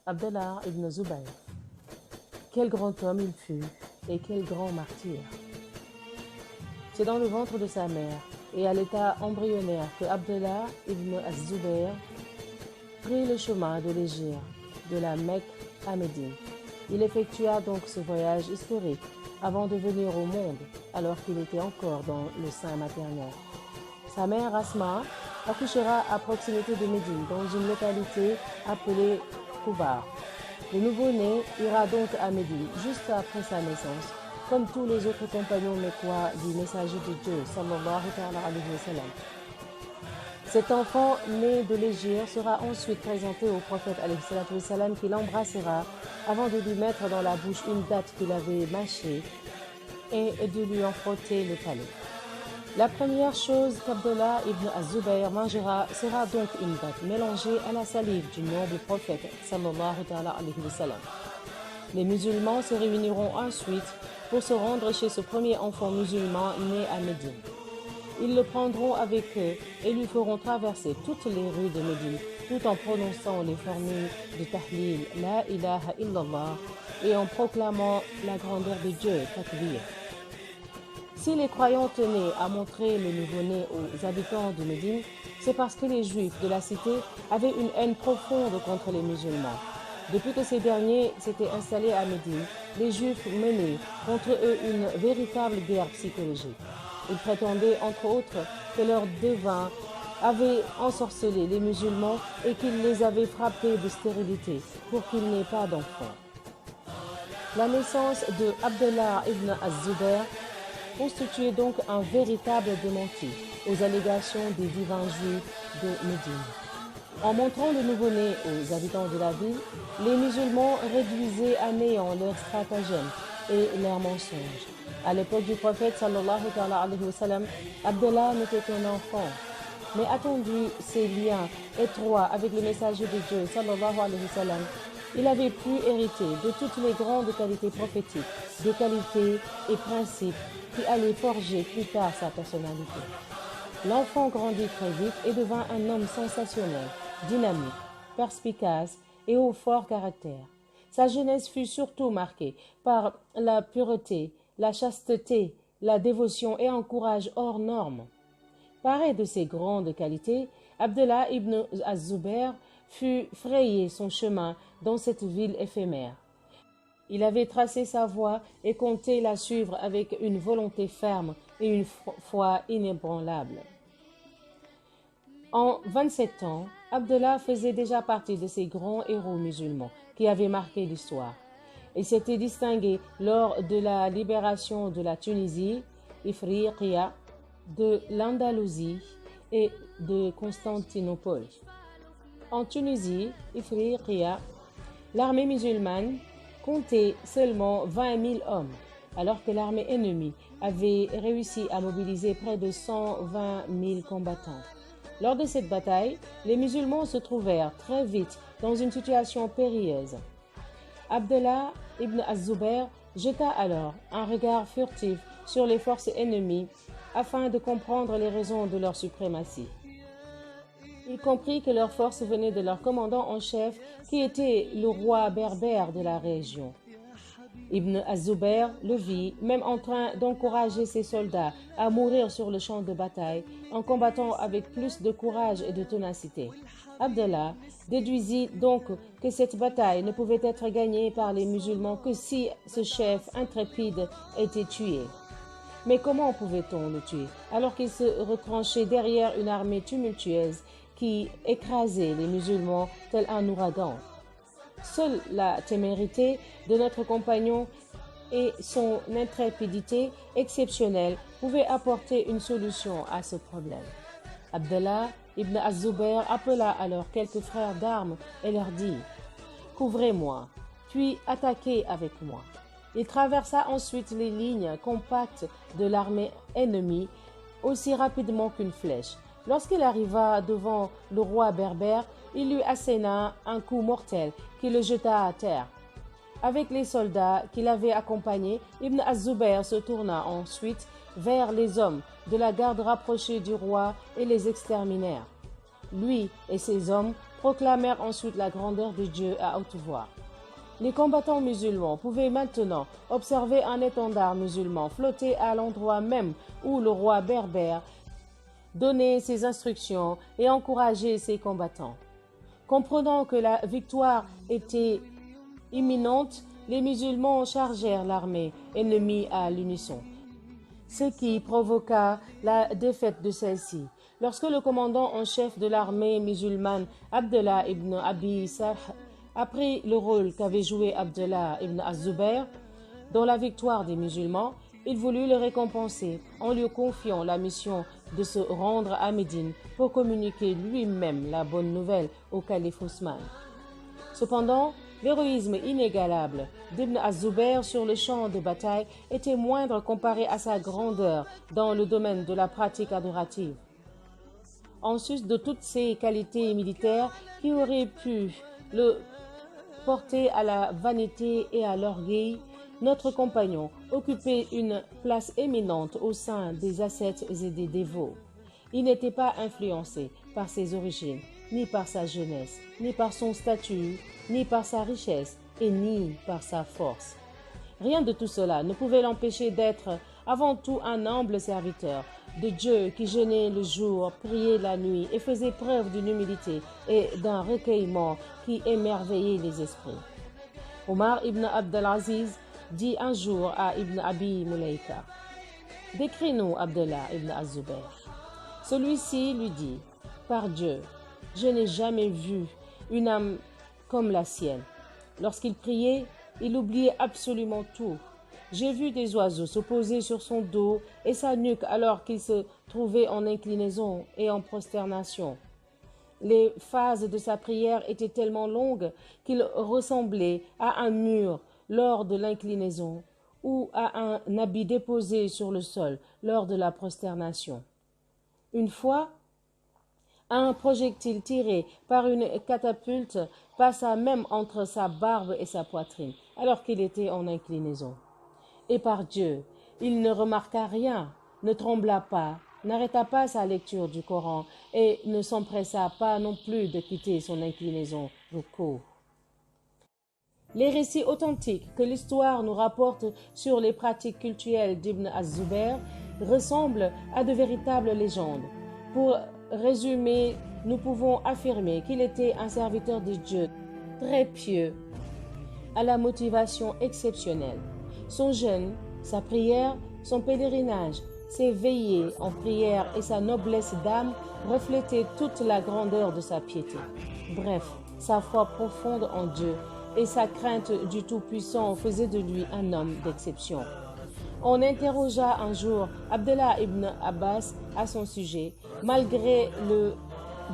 Abdallah ibn Zubayr. Quel grand homme il fut et quel grand martyr. C'est dans le ventre de sa mère et à l'état embryonnaire que Abdallah ibn az-Zubayr prit le chemin de l'Égypte, de la Mecque à Médine. Il effectua donc ce voyage historique avant de venir au monde, alors qu'il était encore dans le sein maternel. Sa mère Asma accouchera à proximité de Médine, dans une localité appelée Koubar. Le nouveau-né ira donc à Médine juste après sa naissance, comme tous les autres compagnons mécois du messager de Dieu, sallallahu alayhi wa sallam. Cet enfant né de l'Égypte sera ensuite présenté au prophète alayhi wa sallam, qui l'embrassera avant de lui mettre dans la bouche une date qu'il avait mâchée et de lui en frotter le palais. La première chose qu'Abdallah ibn az-Zubayr mangera sera donc une date mélangée à la salive du noble prophète sallallahu alayhi wa sallam. Les musulmans se réuniront ensuite pour se rendre chez ce premier enfant musulman né à Médine. Ils le prendront avec eux et lui feront traverser toutes les rues de Médine tout en prononçant les formules de Tahlil, La ilaha illallah, et en proclamant la grandeur de Dieu, Takbir. Si les croyants tenaient à montrer le nouveau-né aux habitants de Médine, c'est parce que les Juifs de la cité avaient une haine profonde contre les musulmans. Depuis que ces derniers s'étaient installés à Médine, les Juifs menaient contre eux une véritable guerre psychologique. Ils prétendaient, entre autres, que leurs devins avaient ensorcelé les musulmans et qu'ils les avaient frappés de stérilité pour qu'ils n'aient pas d'enfants. La naissance de Abdallah ibn az-Zubayr constituait donc un véritable démenti aux allégations des divins juifs de Médine. En montrant le nouveau-né aux habitants de la ville, les musulmans réduisaient à néant leurs stratagèmes et leurs mensonges. À l'époque du prophète sallallahu alayhi wa sallam, Abdallah n'était qu'un enfant. Mais attendu ses liens étroits avec le messager de Dieu sallallahu alayhi wa sallam, il avait pu hériter de toutes les grandes qualités prophétiques, des qualités et principes qui allaient forger plus tard sa personnalité. L'enfant grandit très vite et devint un homme sensationnel, dynamique, perspicace et au fort caractère. Sa jeunesse fut surtout marquée par la pureté, la chasteté, la dévotion et un courage hors norme. Paré de ces grandes qualités, Abdallah ibn az-Zubayr fut frayer son chemin dans cette ville éphémère. Il avait tracé sa voie et comptait la suivre avec une volonté ferme et une foi inébranlable. En 27 ans, Abdallah faisait déjà partie de ces grands héros musulmans qui avaient marqué l'histoire. Il s'était distingué lors de la libération de la Tunisie, Ifriqiya, de l'Andalousie et de Constantinople. En Tunisie, Ifriqiya, l'armée musulmane comptait seulement 20 000 hommes, alors que l'armée ennemie avait réussi à mobiliser près de 120 000 combattants. Lors de cette bataille, les musulmans se trouvèrent très vite dans une situation périlleuse. Abdallah ibn az-Zubayr jeta alors un regard furtif sur les forces ennemies afin de comprendre les raisons de leur suprématie. Il comprit que leur force venait de leur commandant en chef, qui était le roi berbère de la région. Ibn az-Zubayr le vit même en train d'encourager ses soldats à mourir sur le champ de bataille en combattant avec plus de courage et de ténacité. Abdallah déduisit donc que cette bataille ne pouvait être gagnée par les musulmans que si ce chef intrépide était tué. Mais comment pouvait-on le tuer alors qu'il se retranchait derrière une armée tumultueuse qui écrasait les musulmans tel un ouragan? Seule la témérité de notre compagnon et son intrépidité exceptionnelle pouvaient apporter une solution à ce problème. Abdallah ibn az-Zubayr appela alors quelques frères d'armes et leur dit « Couvrez-moi, puis attaquez avec moi ». Il traversa ensuite les lignes compactes de l'armée ennemie aussi rapidement qu'une flèche. Lorsqu'il arriva devant le roi berbère, il lui asséna un coup mortel qui le jeta à terre. Avec les soldats qui l'avaient accompagné, Ibn az-Zubayr se tourna ensuite vers les hommes de la garde rapprochée du roi et les exterminèrent. Lui et ses hommes proclamèrent ensuite la grandeur de Dieu à haute voix. Les combattants musulmans pouvaient maintenant observer un étendard musulman flotter à l'endroit même où le roi berbère donnait ses instructions et encourageait ses combattants. Comprenant que la victoire était imminente, les musulmans chargèrent l'armée ennemie à l'unisson, ce qui provoqua la défaite de celle-ci. Lorsque le commandant en chef de l'armée musulmane, Abdullah ibn Abi Sarh, a pris le rôle qu'avait joué Abdullah ibn Az-Zubayr dans la victoire des musulmans, il voulut le récompenser en lui confiant la mission de se rendre à Médine pour communiquer lui-même la bonne nouvelle au calife Ousmane. Cependant, l'héroïsme inégalable d'Ibn Az-Zubayr sur le champ de bataille était moindre comparé à sa grandeur dans le domaine de la pratique adorative. En sus de toutes ces qualités militaires qui auraient pu le porter à la vanité et à l'orgueil, notre compagnon occupait une place éminente au sein des ascètes et des dévots. Il n'était pas influencé par ses origines, ni par sa jeunesse, ni par son statut, ni par sa richesse, et ni par sa force. Rien de tout cela ne pouvait l'empêcher d'être avant tout un humble serviteur de Dieu qui jeûnait le jour, priait la nuit et faisait preuve d'une humilité et d'un recueillement qui émerveillait les esprits. Omar ibn Abdelaziz dit un jour à Ibn Abi Mulaika: « Décris-nous Abdullah ibn Az-Zubayr. » Celui-ci lui dit: « Par Dieu, je n'ai jamais vu une âme comme la sienne. Lorsqu'il priait, il oubliait absolument tout. J'ai vu des oiseaux se poser sur son dos et sa nuque alors qu'il se trouvait en inclinaison et en prosternation. Les phases de sa prière étaient tellement longues qu'il ressemblait à un mur lors de l'inclinaison ou à un habit déposé sur le sol lors de la prosternation. Une fois, un projectile tiré par une catapulte passa même entre sa barbe et sa poitrine, alors qu'il était en inclinaison. Et par Dieu, il ne remarqua rien, ne trembla pas, n'arrêta pas sa lecture du Coran et ne s'empressa pas non plus de quitter son inclinaison rukou. Les récits authentiques que l'histoire nous rapporte sur les pratiques cultuelles d'Ibn Az-Zubayr ressemblent à de véritables légendes. Pour résumer, nous pouvons affirmer qu'il était un serviteur de Dieu très pieux, à la motivation exceptionnelle. Son jeûne, sa prière, son pèlerinage, ses veillées en prière et sa noblesse d'âme reflétaient toute la grandeur de sa piété. Bref, sa foi profonde en Dieu et sa crainte du Tout-Puissant faisaient de lui un homme d'exception. On interrogea un jour Abdullah ibn Abbas à son sujet. Malgré le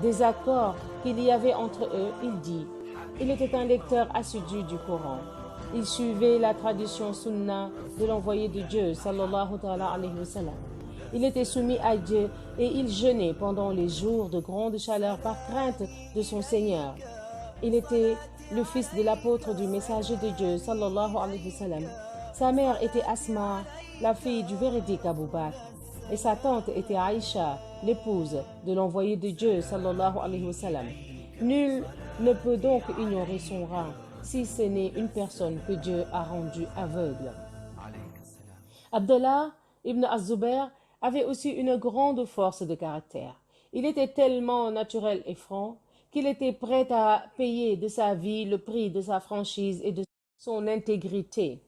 désaccord qu'il y avait entre eux, il dit: il était un lecteur assidu du Coran. Il suivait la tradition sunna de l'envoyé de Dieu, sallallahu alayhi wa sallam. Il était soumis à Dieu et il jeûnait pendant les jours de grande chaleur par crainte de son Seigneur. Il était le fils de l'apôtre du messager de Dieu, sallallahu alayhi wa sallam. Sa mère était Asma, la fille du véridique Abu Bakr, et sa tante était Aïcha, l'épouse de l'envoyé de Dieu, sallallahu alayhi wa sallam. Nul ne peut donc ignorer son rang, si ce n'est une personne que Dieu a rendue aveugle. Abdullah ibn Az-Zubayr avait aussi une grande force de caractère. Il était tellement naturel et franc qu'il était prêt à payer de sa vie le prix de sa franchise et de son intégrité.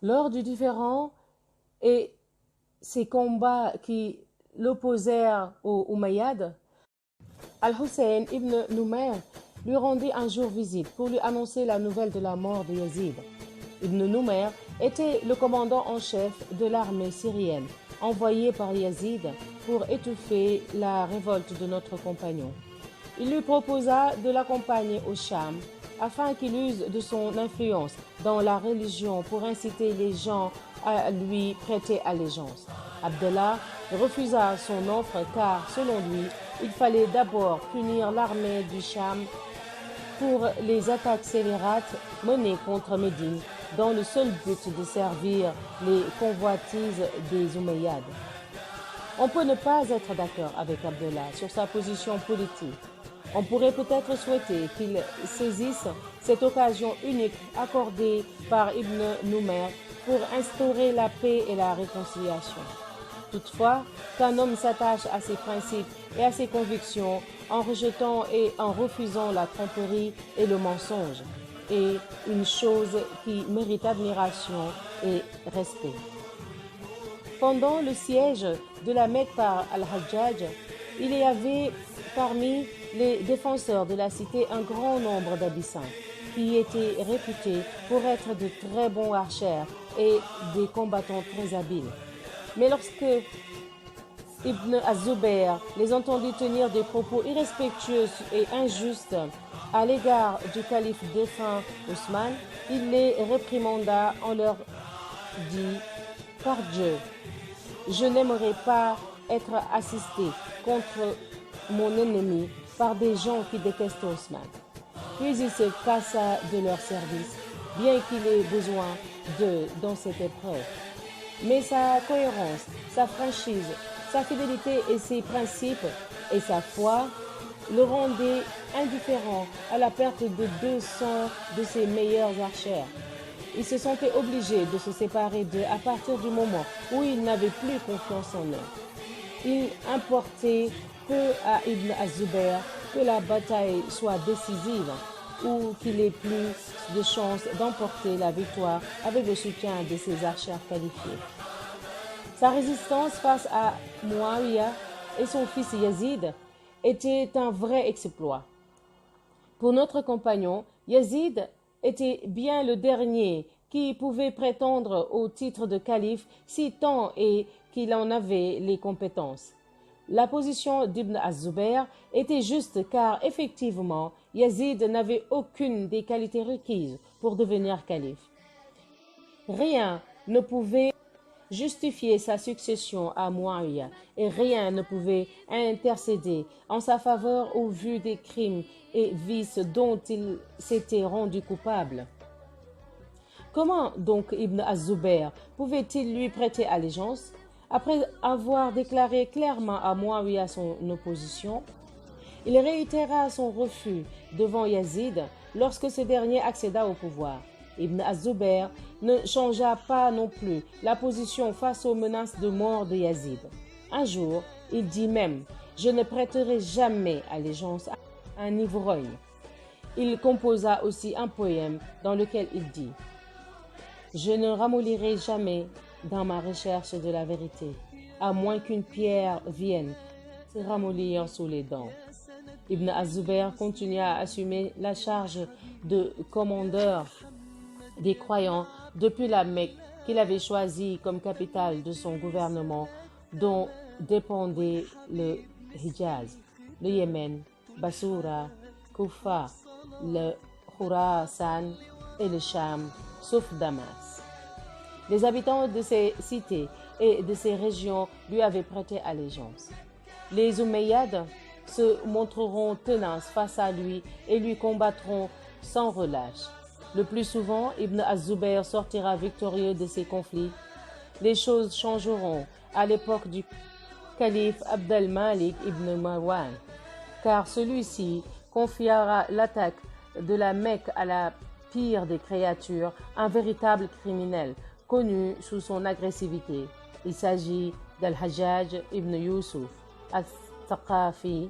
Lors du différend et ces combats qui l'opposèrent aux Umayyads, Al-Hussein ibn Numayr lui rendit un jour visite pour lui annoncer la nouvelle de la mort de Yazid. Ibn Numayr était le commandant en chef de l'armée syrienne, envoyé par Yazid pour étouffer la révolte de notre compagnon. Il lui proposa de l'accompagner au Cham afin qu'il use de son influence dans la religion pour inciter les gens à lui prêter allégeance. Abdullah refusa son offre car, selon lui, il fallait d'abord punir l'armée du Cham pour les attaques scélérates menées contre Médine dans le seul but de servir les convoitises des Umayyads. On peut ne pas être d'accord avec Abdullah sur sa position politique, On pourrait peut-être souhaiter qu'il saisisse cette occasion unique accordée par Ibn Numayr pour instaurer la paix et la réconciliation. Toutefois, qu'un homme s'attache à ses principes et à ses convictions en rejetant et en refusant la tromperie et le mensonge est une chose qui mérite admiration et respect. Pendant le siège de la Mecque par Al-Hajjaj, il y avait parmi les défenseurs de la cité un grand nombre d'Abyssins qui étaient réputés pour être de très bons archers et des combattants très habiles. Mais lorsque Ibn az-Zubayr les entendit tenir des propos irrespectueux et injustes à l'égard du calife défunt Ousmane, il les réprimanda en leur dit « Par Dieu, je n'aimerais pas être assisté contre mon ennemi par des gens qui détestent Ousmane. » Puis il se passa de leur service, bien qu'il ait besoin d'eux dans cette épreuve. Mais sa cohérence, sa franchise, sa fidélité et ses principes et sa foi le rendaient indifférent à la perte de 200 de ses meilleurs archers. Il se sentait obligé de se séparer d'eux à partir du moment où il n'avait plus confiance en eux. Il importait peu à Ibn az-Zubayr que la bataille soit décisive ou qu'il ait plus de chances d'emporter la victoire avec le soutien de ses archers qualifiés. Sa résistance face à Muawiyah et son fils Yazid était un vrai exploit. Pour notre compagnon, Yazid était bien le dernier qui pouvait prétendre au titre de calife si tant est qu'il en avait les compétences. La position d'Ibn az-Zubayr était juste car effectivement Yazid n'avait aucune des qualités requises pour devenir calife. Rien ne pouvait justifier sa succession à Muawiyah et rien ne pouvait intercéder en sa faveur au vu des crimes et vices dont il s'était rendu coupable. Comment donc Ibn az-Zubayr pouvait-il lui prêter allégeance après avoir déclaré clairement à Muawiyah son opposition? Il réitéra son refus devant Yazid lorsque ce dernier accéda au pouvoir. Ibn az-Zubayr ne changea pas non plus la position face aux menaces de mort de Yazid. Un jour, il dit même « Je ne prêterai jamais allégeance à un ivrogne ». Il composa aussi un poème dans lequel il dit « Je ne ramollirai jamais dans ma recherche de la vérité, à moins qu'une pierre vienne se ramollir sous les dents. » Ibn az-Zubayr continua à assumer la charge de commandeur des croyants depuis la Mecque qu'il avait choisie comme capitale de son gouvernement dont dépendait le Hijaz, le Yémen, Bassoura, Koufa, le Khurasan et le Cham, sauf Damas. Les habitants de ces cités et de ces régions lui avaient prêté allégeance. Les Omeyyades se montreront tenaces face à lui et lui combattront sans relâche. Le plus souvent, Ibn az-Zubayr sortira victorieux de ces conflits. Les choses changeront à l'époque du calife Abd al-Malik ibn Marwan, car celui-ci confiera l'attaque de la Mecque à la pire des créatures, un véritable criminel, connu sous son agressivité. Il s'agit d'Al-Hajjaj ibn Yusuf al-Thaqafi.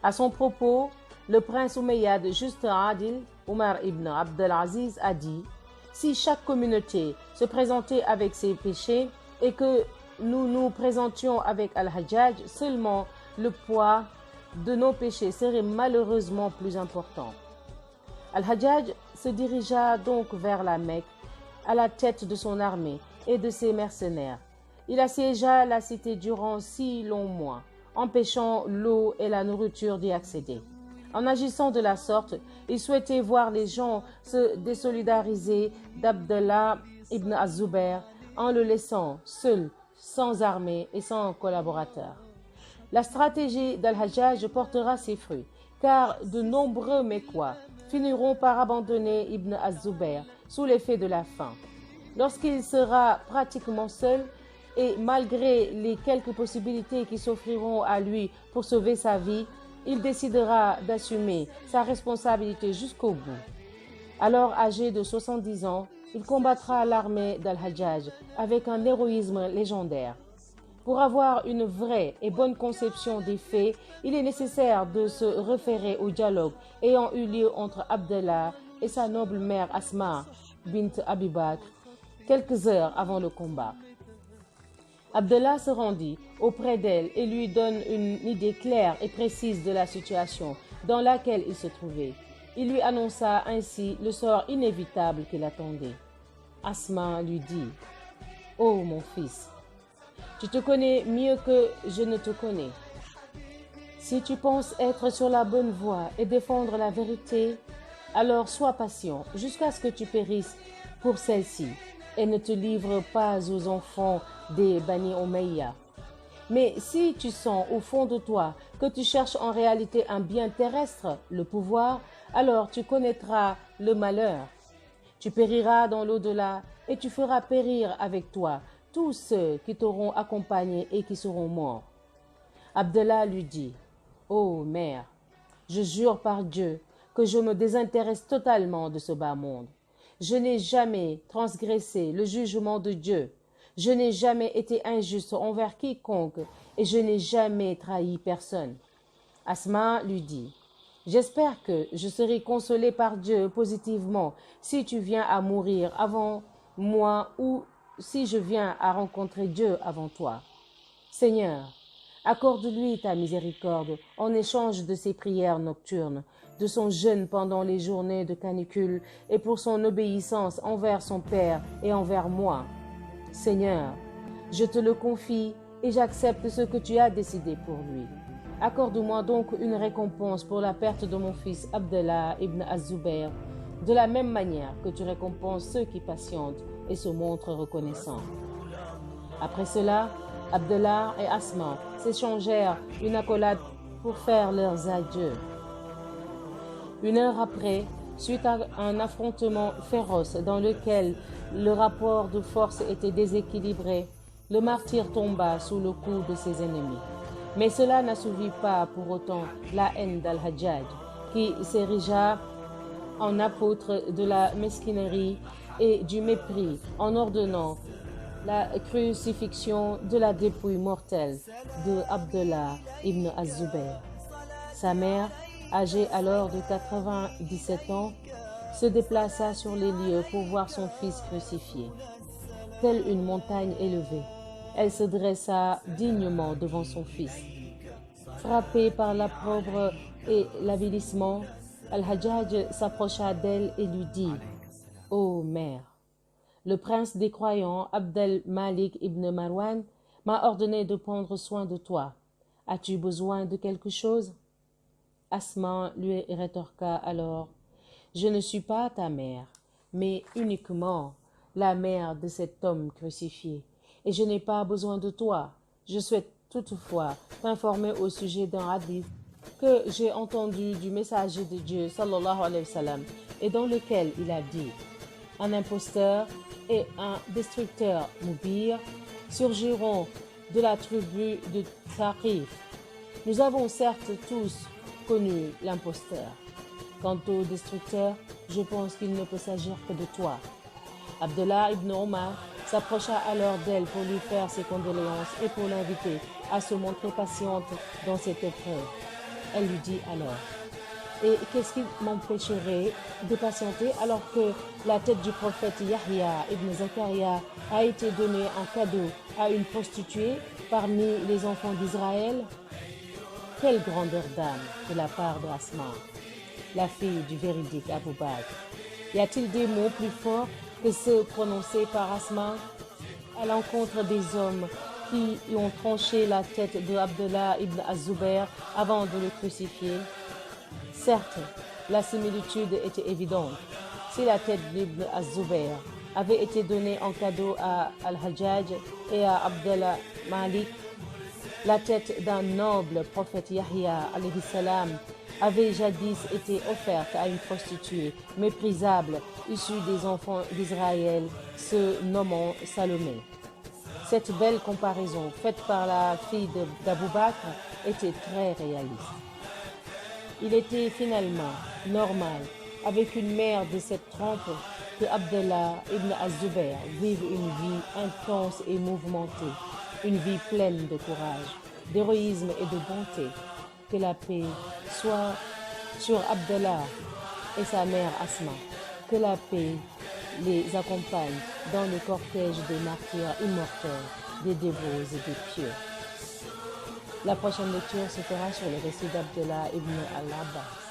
À son propos, le prince Omeyyade juste Adil, Omar ibn Abd al-Aziz, a dit « Si chaque communauté se présentait avec ses péchés et que nous nous présentions avec Al-Hajjaj, seulement le poids de nos péchés serait malheureusement plus important. » Al-Hajjaj se dirigea donc vers la Mecque à la tête de son armée et de ses mercenaires. Il assiégea la cité durant 6 longs mois, empêchant l'eau et la nourriture d'y accéder. En agissant de la sorte, il souhaitait voir les gens se désolidariser d'Abdallah ibn az-Zubayr en le laissant seul, sans armée et sans collaborateurs. La stratégie d'Al-Hajjaj portera ses fruits, car de nombreux Mécois finiront par abandonner Ibn az-Zubayr sous l'effet de la faim. Lorsqu'il sera pratiquement seul, et malgré les quelques possibilités qui s'offriront à lui pour sauver sa vie, il décidera d'assumer sa responsabilité jusqu'au bout. Alors âgé de 70 ans, il combattra l'armée d'Al-Hajjaj avec un héroïsme légendaire. Pour avoir une vraie et bonne conception des faits, il est nécessaire de se référer au dialogue ayant eu lieu entre Abdallah et sa noble mère Asma bint Abi Bakr quelques heures avant le combat. Abdallah se rendit auprès d'elle et lui donne une idée claire et précise de la situation dans laquelle il se trouvait. Il lui annonça ainsi le sort inévitable qui l'attendait. Asma lui dit « Oh mon fils, tu te connais mieux que je ne te connais. Si tu penses être sur la bonne voie et défendre la vérité, alors sois patient jusqu'à ce que tu périsses pour celle-ci et ne te livre pas aux enfants des Bani Umayya. Mais si tu sens au fond de toi que tu cherches en réalité un bien terrestre, le pouvoir, alors tu connaîtras le malheur. Tu périras dans l'au-delà et tu feras périr avec toi tous ceux qui t'auront accompagné et qui seront morts. » Abdallah lui dit « Ô mère, je jure par Dieu que je me désintéresse totalement de ce bas monde. Je n'ai jamais transgressé le jugement de Dieu. Je n'ai jamais été injuste envers quiconque et je n'ai jamais trahi personne. » Asma lui dit « J'espère que je serai consolée par Dieu positivement si tu viens à mourir avant moi ou si je viens à rencontrer Dieu avant toi. Seigneur, accorde-lui ta miséricorde en échange de ses prières nocturnes, de son jeûne pendant les journées de canicule et pour son obéissance envers son Père et envers moi. Seigneur, je te le confie et j'accepte ce que tu as décidé pour lui. Accorde-moi donc une récompense pour la perte de mon fils Abdallah ibn Az-Zubayr, de la même manière que tu récompenses ceux qui patientent et se montrent reconnaissants. » Après cela, Abdallah et Asma s'échangèrent une accolade pour faire leurs adieux. Une heure après, suite à un affrontement féroce dans lequel le rapport de force était déséquilibré, le martyr tomba sous le coup de ses ennemis. Mais cela n'assouvit pas pour autant la haine d'Al-Hajjaj, qui s'érigea en apôtre de la mesquinerie et du mépris en ordonnant la crucifixion de la dépouille mortelle de Abdallah ibn Az-Zubayr. Sa mère, âgée alors de 97 ans, se déplaça sur les lieux pour voir son fils crucifié. Telle une montagne élevée, elle se dressa dignement devant son fils. Frappé par l'opprobre et l'avilissement, Al-Hajjaj s'approcha d'elle et lui dit « Ô mère, le prince des croyants, Abd-el-Malik ibn Marwan, m'a ordonné de prendre soin de toi. As-tu besoin de quelque chose ?» Asma lui rétorqua alors « Je ne suis pas ta mère, mais uniquement la mère de cet homme crucifié, et je n'ai pas besoin de toi. Je souhaite toutefois t'informer au sujet d'un hadith que j'ai entendu du messager de Dieu, sallallahu alayhi wa sallam, et dans lequel il a dit « Un imposteur et un destructeur Moubir surgiront de la tribu de Thaqif. Nous avons certes tous connu l'imposteur. Quant au destructeur, je pense qu'il ne peut s'agir que de toi. » Abdallah ibn Omar s'approcha alors d'elle pour lui faire ses condoléances et pour l'inviter à se montrer patiente dans cette épreuve. Elle lui dit alors « Et qu'est-ce qui m'empêcherait de patienter alors que la tête du prophète Yahya ibn Zakaria a été donnée en cadeau à une prostituée parmi les enfants d'Israël ?» Quelle grandeur d'âme de la part de Asma, la fille du véridique Abu Bakr. Y a-t-il des mots plus forts que ceux prononcés par Asma à l'encontre des hommes qui ont tranché la tête de Abdallah ibn Az-Zubayr avant de le crucifier? Certes, la similitude était évidente. Si la tête d'Ibn Az-Zubayr avait été donnée en cadeau à Al-Hajjaj et à Abdallah Malik, la tête d'un noble prophète Yahya alayhi salam avait jadis été offerte à une prostituée méprisable issue des enfants d'Israël se nommant Salomé. Cette belle comparaison faite par la fille d'Abou Bakr était très réaliste. Il était finalement normal, avec une mère de cette trempe, que Abdallah ibn Az-Zubayr vive une vie intense et mouvementée, une vie pleine de courage, d'héroïsme et de bonté. Que la paix soit sur Abdallah et sa mère Asma. Que la paix les accompagne dans le cortège des martyrs immortels, des dévots et des pieux. La prochaine lecture se fera sur le récit d'Abdallah ibn al-Abbas.